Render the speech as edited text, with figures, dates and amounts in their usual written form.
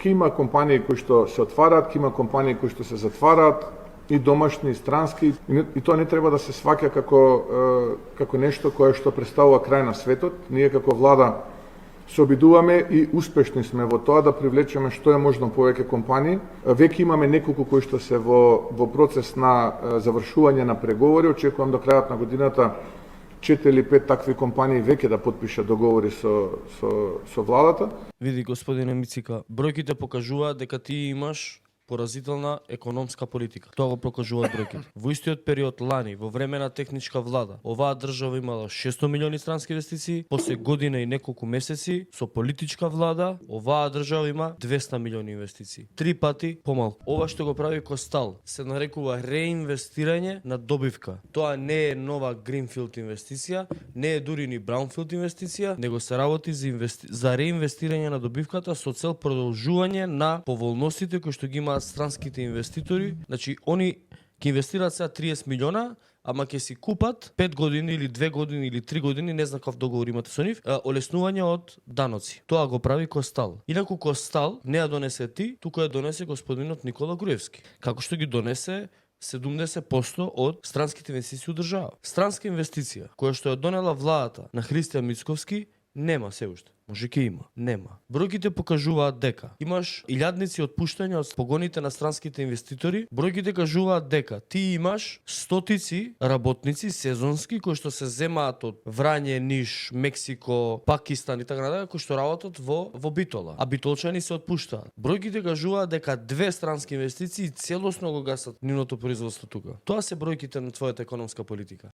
Ке има компании кои што се отвараат, ке има компании кои што се затвараат, и домашни, и странски, и тоа не треба да се сваќа како нешто кое што представува крај на светот. Ние како влада се обидуваме и успешни сме во тоа да привлечеме што е можно повеќе компании. Веќе имаме неколку кои што се во процес на завршување на преговори. Очекувам до крајот на годината 4 или 5 такви компании веќе да потпишат договори со владата. Види, господине Мицика, бројките покажуваат дека ти имаш поразителна економска политика. Тоа го покажуваат бројките. Во истиот период лани, во време на техничка влада, оваа држава имала 600 милиони странски инвестиции, после година и неколку месеци со политичка влада, оваа држава има 200 милиони инвестиции. 3 пати помалку. Ова што го прави Костал се нарекува реинвестирање на добивка. Тоа не е нова гринфилд инвестиција, не е дури ни браунфилд инвестиција, него се работи за реинвестирање на добивката со цел продолжување на поволностите кои што ги имаат странските инвеститори. Значи, они ќе инвестираат сега 30 милиона, ама ќе си купат 5 години или 2 години или 3 години, не знам каков договор имате со нив, олеснување од даноци. Тоа го прави Костал. Инаку Костал не ја донесе ти, туку ја донесе господинот Никола Груевски. Како што ги донесе 70% од странските инвестиции у држава. Странска инвестиција, која што ја донела владата на Христијан Мицковски, нема се уште. Може ке има, нема. Бројките покажуваат дека имаш илјадници отпуштања од погоните на странските инвеститори. Бројките кажуваат дека ти имаш стотици работници сезонски кои што се земаат од Врање, Ниш, Мексико, Пакистан и така натаму, кои што работат во Битола, а битолчани се отпуштаат. Бројките кажуваат дека 2 странски инвестиции целосно го гасат нивното производство тука. Тоа се бројките на твојата економска политика.